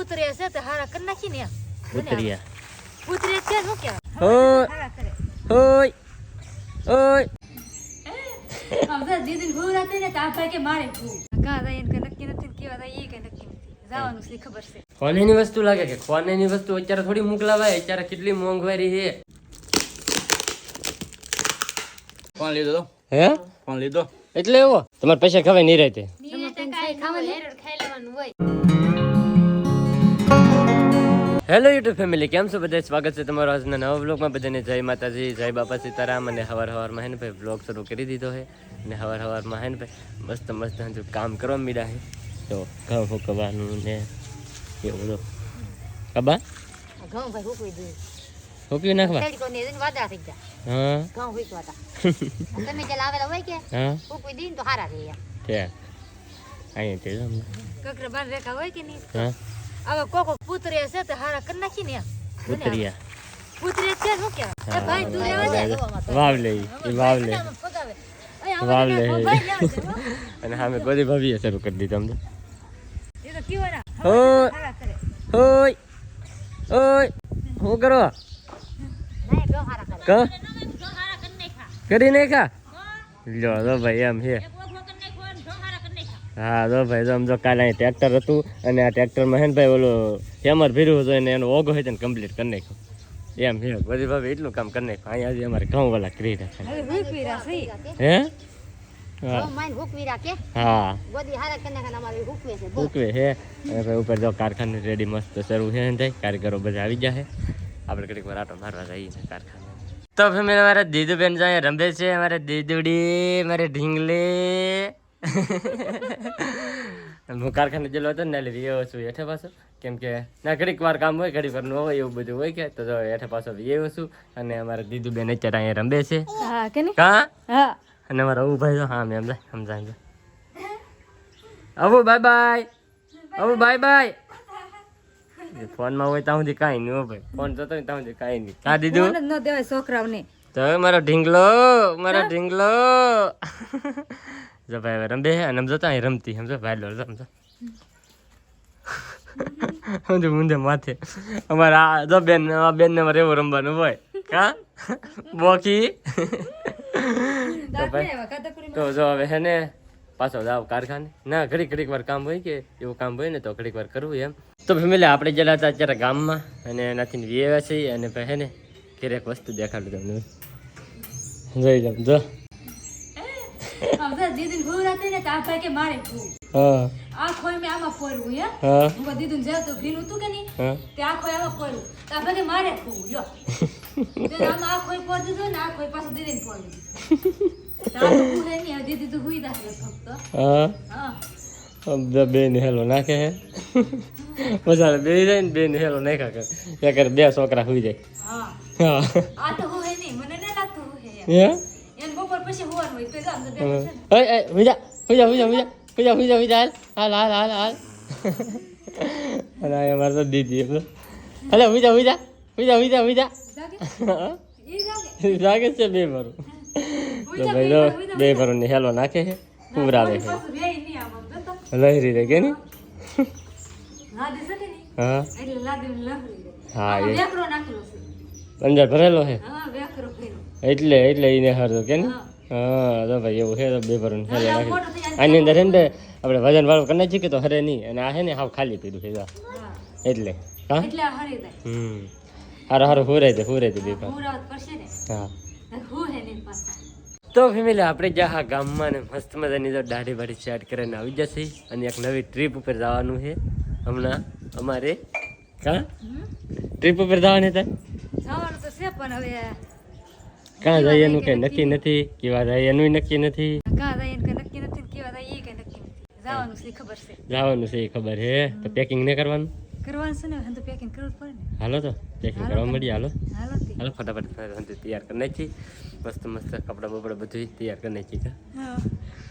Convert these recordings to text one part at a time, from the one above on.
પૂતરિયા છે તો હારા કરી નાખી ને પૂતરિયા પૂતરિયા છે શું કે ઓય હારા કરે ઓય ઓય હવે દીદી ભૂરાતે ને કા ભાઈ કે મારે ભૂ કા જાય કે નક્કી નથી કેવા જાય એ કે નક્કી નથી જવાનું છે ખબર છે કોનેની વસ્તુ લાગે કે કોનેની વસ્તુ અત્યારે થોડી મોકલાવાય અત્યારે કેટલી મોંઘવારી છે કોણ લીધો તો હે કોણ લીધો એટલે એવો તમારે પૈસા ખવાય નહીં રહેતે હેલો યુટ્યુબ ફેમિલી કેમ છો બધા સ્વાગત છે તમારો આજના નવા વ્લોગમાં બધાને જય માતાજી જય બાપા સીતારામ અને હવારમાં હે ને ભાઈ વ્લોગ શરૂ કરી દીધો છે અને હવારમાં હે ને ભાઈ મસ્ત મસ્ત હજુ કામ કરવા મીડા છે તો ઘઉં ફૂંકવાનું ને એવું બધું કબા ઘઉં ભાઈ હુકવી દે ફૂંકી નાખવા તેડી કોને દેન વાદા થઈ ગયા હા ઘઉં હુકવાતા તમે જે લાવેલા હોય કે હા હુકવી દીન તો હારા રહે ત્યાં અહીંયા તે જમ કકરે બાર રેખા હોય કે નહીં હા હવે કોકો પૂતરિયા છે તો હારા કરી નાખી ને પૂતરિયા પૂતરિયા છે શું કે એ ભાઈ તું લેવા દે વાવ લે એ વાવ લે પગાવે વાવ લે ભાઈ લેવા દે અને સામે ગોદી ભાભીએ શરૂ કરી દીધું અમને એ તો કેવાના ઓય હારા કરે ઓય ઓય શું કરો નહીં ઘઉં હારા કરે ક ઘઉં હારા કરી નાખા કરી નાખા લો તો ભાઈ એમ છે હા તો ભાઈ તો આમ જો કાલે અહીં ટ્રેક્ટર હતું અને આ ટ્રેક્ટરમાં હે ને ભાઈ ઓલું હેમર ભીરું હતું અને એનો ઓગો હોય ને કમ્પ્લીટ કરી નાખ્યો એમ છે બધી ભાભી એટલું કામ કરી નાખ્યું અહીંયા હજી અમારે ઘઉં વાળા કરી નાખે હવે હુકવી રાસી હે હા ઘઉં માઈન હુકવી રાખે હા ગોદી હારા કરી નાખા અમારે હુકવે છે ઉકવે છે અને ભાઈ ઉપર જો કારખાને રેડી મસ્ત શરૂ છે ને થાય કારીગરો બધા આવી જાય આપણે ઘડીક વાર આટો મારવા જઈએ ને કારખાને તો ફેમિલી મારા દીદુબેન જાય રમે છે મારે દીદુડી મારે ઢીંગલી હું કારખાને જેલો હતો ને એટલે વિયો છું હેઠે પાછો કેમ કે ના ઘડીક વાર કામ હોય ઘડીક વાર ન હોય એવું બધું હોય કે તો હેઠે પાછો વિયો છું અને અમારા દીદુબેન અત્યારે અહીંયા રમે છે હા કે ને કા હા અને અમારા અબુ ભાઈ તો હા મેં સમજાય Abu bye bye Abu bye bye ફોનમાં હોય ત્યાં સુધી કાંઈ નહીં હો ભાઈ ફોન જોતો હોય ત્યાં સુધી કાંઈ નહીં કા દીધું ન દેવાય છોકરાઓને તો મારો ઢીંગલો જો ભાઈ હવે રમે અને જોતા અહીં રમતી સમજો ભાઈ લો સમજો સમજો મુંદે માથે અમારે આ જો બેન આ બેનને અમારે એવું રમવાનું હોય કા બોકી તો ભાઈ તો જો હવે હે ને પાછો જાવ કારખાને ના ઘડીક વાર કામ હોય કે એવું કામ હોય ને તો ઘડીક વાર કરવું એમ તો ફેમિલી આપણે ગયેલા હતા અત્યારે ગામમાં અને એનાથી વ્યવા છીએ અને ભાઈ હે ને ઘેર એક વસ્તુ દેખાડું તમને જોઈ જાવ જો હવે દીદી ભૂરાતે ને કા ભાઈ કે મારે ભૂ હા આ ખોય મે આમાં પોરવું હે હા હું દીદી જે તો ભીનું તું કે નહીં હા તે આ ખોય આમાં પોરવું તા ભાઈ મારે ભૂ યો તે આમાં આ ખોય પોર દીધો ને આ ખોય પાછો દીદીને પોર દીધો તા ભૂ હે ની દીદી તો હુઈ દાખલે ફક્ત હા હા બેન હેલો નાખે હે મજા બે જાય ને બેન હેલો નાખા કરે એક બે છોકરા હુઈ જાય હા હા આ તો હું હે નહીં મને ન લાગતું હું હે હે એન બપોર પછી હોવાનું હોય તો જામ તો બે એ હુજા હાલ અને અમારે તો દીદી હલે હુજા જાગે છે બે ભરું તો ભાઈ જો બે ભરું ને હેલો નાખે છે પુરાવે છે પાછું રેય નહીં આમ જતો લહેરી રે કે ની લાદી છે ને હા એટલે લાદી લહરી હા એ વેકરો નાખેલો છે અંદર ભરેલો છે હા વેકરો ફેરો એટલે એને હરતો કે ને હા તો ભાઈ એવું છે તો બે ભરું હેલો નાખે આની અંદર છે ને આપણે વજન વાળું કરી નાખીએ કે તો હરે નહીં અને આ છે ને હાવ ખાલી પીધું છે હા એટલે હા એટલે આ હરી જાય હારું હુરે છે બે ભાઈ પૂરાવત પડશે ને હા હું હે ને પાછા તો ફેમિલી આપણે જ્યાં હા ગામમાં ને મસ્ત મજાની તો દાઢી બાઢી સ્ટાર્ટ કરીને આવી જશે અને એક નવી ટ્રીપ ઉપર જવાનું છે હમણાં અમારે કાં ટ્રીપ ઉપર જવાની હતા જવાનું તો છે પણ હવે કાં જાય એનું કંઈ નક્કી નથી કેવા જાય એનું નક્કી નથી કા જાય એને કઈ નક્કી નથી ને કેવા જાય એ કઈ નક્કી નથી જવાનું છે ખબર છે જવાનું છે એ ખબર છે તો પેકિંગ ને કરવાનું કરવાનું છે ને હે તો પેકિંગ કરવું જ પડે ને હાલો તો પેકિંગ કરવા મળીએ હાલો હાલો તે હાલો ફટાફટ તૈયાર કરી નાખી મસ્ત કપડાં બપડા બધું તૈયાર કરી નાખી હા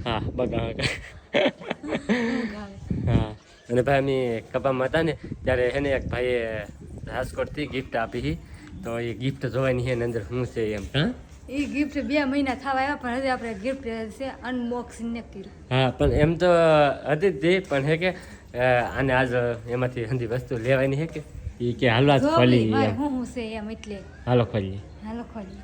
હા બગા હું ગાવે હા અને ભાઈ અમે કપામાં હતા ને ત્યારે એને એક ભાઈએ રાજકોટથી ગિફ્ટ આપી તો એ ગિફ્ટ જોવાની છે અંદર શું છે એમ હા એ ગિફ્ટ 2 મહિના થવા આવ્યા પણ હજી આપણે ગિફ્ટ છે અનબોક્સિંગ ન કર્યું હા પણ એમ તો હતી જ તે પણ હે કે અને આજ એમાંથી હંધી વસ્તુ લેવાની છે કે એ કે હાલો આજ જો ખોલી મારે એમ. હું છે એમ એટલે હાલો ખોલી. હાલો ખોલી.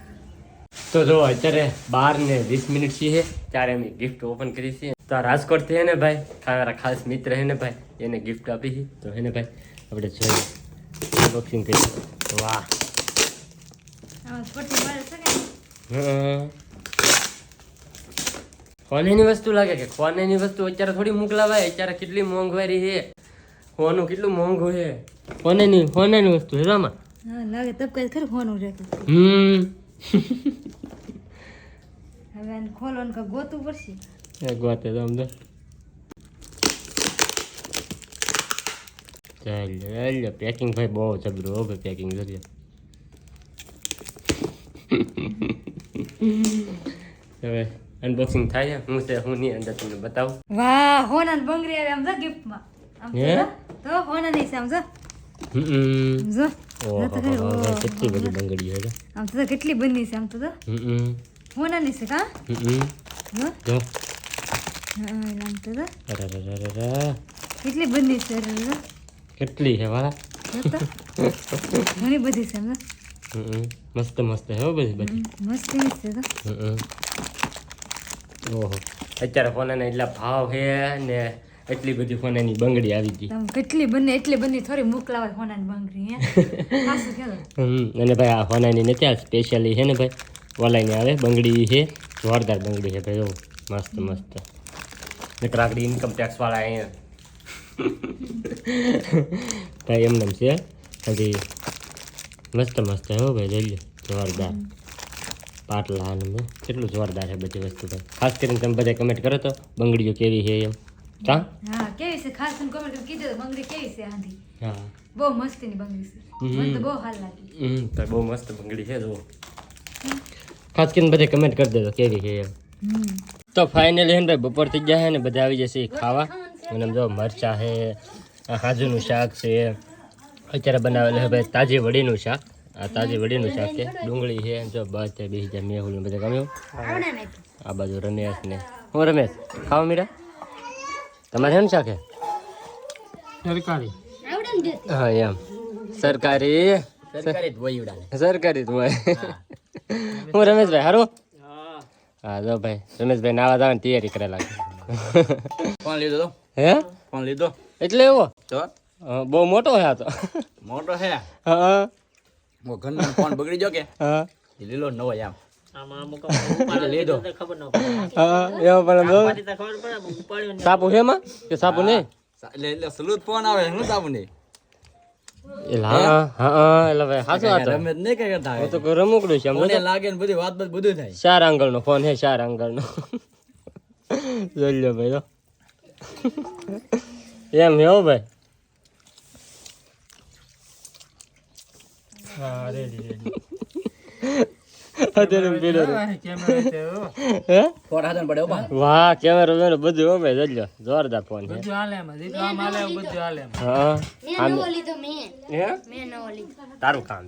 તો જો અત્યારે 12:20 મિનિટ છે ત્યારે અમે ગિફ્ટ ઓપન કરી છે. તો આ રાજકોટથી હે ને ભાઈ મારા ખાસ મિત્ર હે ને ભાઈ એને ગિફ્ટ આપી છે. તો હે ને ભાઈ આપણે જોઈએ અનબોક્સિંગ કરી. વાહ આમાં સ્પોર્ટી મારે છે કે હં. ખોનેની વસ્તુ લાગે કે ખોનેની વસ્તુ અત્યારે થોડી મોકલાવાય. અત્યારે કેટલી મોંઘવારી છે. ખોનું કેટલું મોંઘું છે. ખોનેની વસ્તુ છે આમાં. હા લાગે તબ કઈ ખરું હોનું રહેતું. હવે આને ખોલવાનું કે ગોતું પડશે. એક વાત સમજો ચાલ પેકિંગ ભાઈ બહુ જબરું હો ભાઈ પેકિંગ જોઈએ. હવે અનબોક્સિંગ થાય છે. હું છે હું નહીં અંદર તમને બતાવું. વાહ હોના ને બંગડી આવે આમ જો ગિફ્ટમાં આમ હે? તો હોના નહીં છે આમ જો હમ. જો ઓહો, તો ખરી, ઓહો. કેટલી બધી બંગડીઓ છે. આમ તો કેટલી બની છે આમ તો હોના નહીં છે કા જો જો હા આમ તો જો અરે કેટલી બની છે અરે જો કેટલી છે વાળા. જો તો ઘણી બધી છે આમ જો મસ્ત મસ્ત છે હો બધી. મસ્ત મસ્ત છે તો ઓહો અત્યારે ફોનાના એટલા ભાવ છે ને એટલી બધી ફોનાની બંગડી આવી ગઈ. આમ કેટલી બને એટલી બની થોડી મોકલાવાય હોના ની બંગડી હે ખાસું કેલો અને ભાઈ આ ફોનાની નથી આ સ્પેશિયલી છે ને ભાઈ ઓલાઈની આવે બંગડી છે. જોરદાર બંગડી છે ભાઈ. જો મસ્ત મસ્ત મિત્ર આગળ ઇન્કમ ટેક્સ વાળા અહીંયા ભાઈ એમને છે હજી મસ્ત મસ્ત છે હો ભાઈ. જોઈ લો જોરદાર પાટલા આનું કેટલું જોરદાર છે બધી વસ્તુ ભાઈ. ખાસ કરીને તમે બધા કમેન્ટ કરો તો બંગડીઓ કેવી છે એમ. કા હા કેવી છે ખાસ તમે કમેન્ટ કીધું તો બંગડી કેવી છે આંધી હા બહુ મસ્તીની બંગડી છે મને તો બહુ હાલ લાગી તો બહુ મસ્ત બંગડી છે. જુઓ ખાસ કરીને બધા કમેન્ટ કરી દેજો કેવી છે એમ. તો ફાઇનલી હે ને ભાઈ બપોર થઈ ગયા છે ને બધા આવી જશે ખાવા. અને જો મરચા છે હાજુનું શાક છે અત્યારે બનાવેલું છે ભાઈ તાજી વડીનું શાક. આ તાજી વડીનું શાક છે. ડુંગળી છે જો બધા બેસી જાય મેહુલ ને બધા ગમ્યું. આ બાજુ રમેશ ને હું રમેશ ખાવા મીરા તમારે શેનું શાક છે? સરકારી. હા એમ સરકારી સરકારી જ હોય. હું રમેશભાઈ હારું. હા જો ભાઈ રમેશભાઈ નાવા જવાની તૈયારી કરે લાગે. ફોન લીધો તો હે ફોન લીધો એટલે એવો તો બહુ મોટો છે આ તો. મોટો હે હા મો ઘરનો ફોન બગડી ગયો કે હા એ લીલો નવો આમ એટલે લીધો હા એવો પણ સાપુ છે એમાં કે સાપુ નહીં? એટલે સલુત ફોન આવે હું સાબુ નહીં એટલે હા હા એટલે ભાઈ સાચું આ તો રમેશ નહીં કઈ કરતા હું તો કોઈ રમકડું છે. ફોને લાગે ને બધી વાત બધું થાય. 4 આંગળનો ફોન છે 4 આંગળનો. જોઈ લો ભાઈ તો એમ હે હો ભાઈ. હા રેડી રેડી. અત્યારે પીડો હે ફોન હાથમાં પડે ઉભા વાહ કેમેરો વેમેરો બધું હો ભાઈ. જોઈ લો જોરદાર ફોન છે. હા હે તારું કામ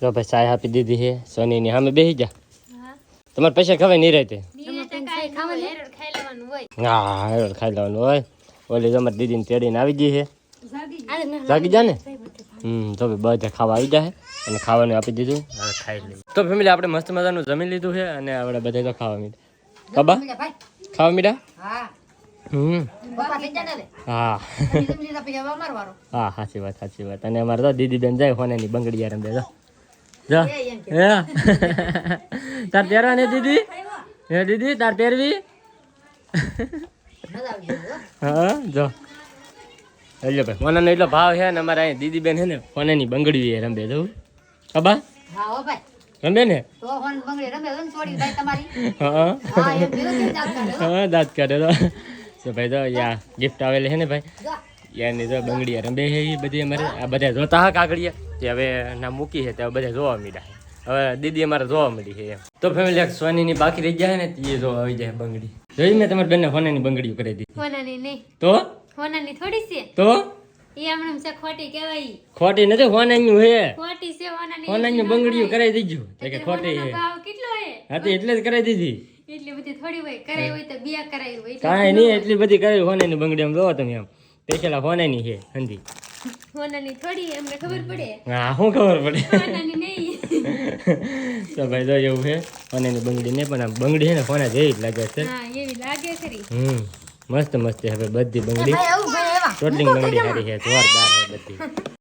જો ભાઈ ચાય આપી દીધી છે સોનીની સામે બેસી જા. તમારે પૈસા ખવાય નહીં રહેતે. હા હેરોડ ખાઈ લેવાનું હોય. ઓલી તમારી દીદીને તેડીને આવી ગઈ છે. જાગી જા ને. તો ભાઈ બધા ખાવા આવી જાય અને ખાવાનું આપી દીધું હવે ખાઈ લઈએ. તો ફેમિલી આપણે મસ્ત મજાનું જમી લીધું છે અને આપણે બધા તો ખાવા મીઠા બાબા ખાવા મીઠા. હા હા સાચી વાત. અને અમારે તો દીદી બેન જાય ફોનેની બંગડી યાર રમે. જો હે તાર પહેરવાની દીદી હે દીદી તાર પહેરવી. હા જો એટલે ભાઈ ફોનાનો એટલો ભાવ છે ને અમારે અહીંયા દીદી બેન છે ને ફોનાની બંગડી રમે. જવું બાબા રમે ને હા હા દાંત કાઢે તો ભાઈ તો યા ગિફ્ટ આવેલી છે ને ભાઈ યારની જો બંગડી રમે છે એ બધી અમારે આ બધા જોતા હા કાગળિયા તે હવે ના મૂકી છે ત્યાં બધા જોવા મળ્યા છે. હવે દીદી અમારે જોવા મળી છે એમ. તો ફેમિલી એક સોનીની બાકી રહી જાય ને તે જો આવી જાય બંગડી. જોઈ મેં તમારે બંને ફોનાની બંગડીઓ કરી દીધી. હોનાની નહીં તો હોનાની થોડી છે તો એ આમણે છે ખોટી કહેવાય. ખોટી નથી ફોનાની છે. ખોટી છે હોનાની ફોનાની બંગડીઓ કરાવી દીધું કે ખોટી છે. ભાવ કેટલો હે હા તો એટલે જ કરાવી દીધી. એટલી બધી થોડી હોય કરાઈ હોય તો બિયા કરાઈ હોય કાંઈ નહીં એટલી બધી કરી હોનાની બંગડી આમ જોવો તમે આમ સ્પેશિયલ હોનાની છે હંધી હોનાની થોડી અમને ખબર પડે હા શું ખબર પડે હોનાની નહીં તો ભાઈ જો એવું છે હોનાની બંગડી નહીં પણ આ બંગડી છે ને હોના જેવી જ લાગે છે હા એવી લાગે ખરી મસ્ત મસ્ત છે હવે બધી બંગડી ભાઈ આવું ભાઈ એવા ટોટલિંગ બંગડી સારી છે જોરદાર છે બધી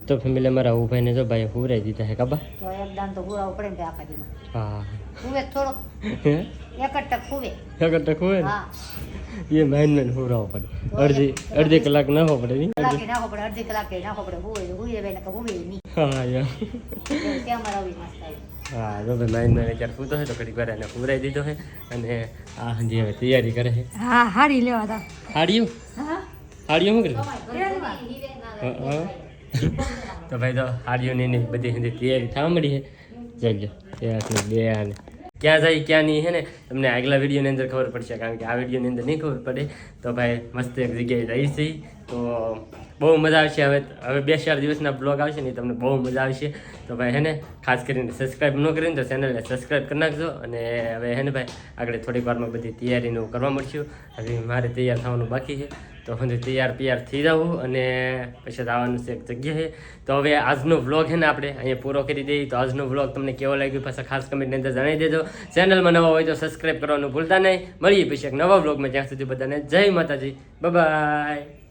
તો ફેમિલી અમારા ઉભાઈને જો ભાઈ હુરાઈ દીધા છે કાબા તો એકદમ તો હુરાવ પડે ને આખા દીમાં હા હુવે થોડો એક ટક હુવે ખબર તો ખુએ ને હા એ માઇન હુરાવો પડે અડધી કલાક નાખવો પડે નહીં કલાકે નાખો પડે અડધી કલાકે નાખો પડે હુવે બેન કે હુવે નહીં હા યાર ત્યાં મારા આવી મસ્ત આવી હા જો ભાઈ માઇન અત્યારે સૂતો છે તો ઘડીક વાર એને હુરાઈ દીધો છે અને આ હજી હવે તૈયારી કરે છે હા હારી લેવા તા હાડિયું હા હાડિયું શું કરે હા તો ભાઈ તો હાડિયુંની બધી હજી તૈયારી થવા મળી છે જજો ત્યાંથી બે અને ક્યાં જાય ક્યાં નહીં છે ને તમને આગલા વિડીયોની અંદર ખબર પડશે કારણ કે આ વિડીયોની અંદર નહીં ખબર પડે તો ભાઈ મસ્ત એક જગ્યાએ જઈ છે તો બહુ મજા આવશે હવે 2-4 દિવસના બ્લોગ આવશે ને તમને બહુ મજા આવશે તો ભાઈ હે ને ખાસ કરીને સબસ્ક્રાઈબ ન કરીને તો ચેનલને સબસ્ક્રાઈબ કરી નાખજો અને હવે હે ને ભાઈ આગળ થોડીક વારમાં બધી તૈયારીનું કરવા મળશું હવે મારે તૈયાર થવાનું બાકી છે તો હું તૈયાર થઈ જાઉં અને પછી આવવાનું છે એક જગ્યાએ તો હવે આજનો વ્લોગ છે ને આપણે અહીંયા પૂરો કરી દઈએ તો આજનો વ્લોગ તમને કેવો લાગ્યો પાછા ખાસ કમેન્ટની અંદર જણાવી દેજો ચેનલમાં નવા હોય તો સબસ્ક્રાઈબ કરવાનું ભૂલતા નહીં મળીએ પછી એક નવા વ્લોગમાં જ્યાં સુધી બધાને જય માતાજી બાય.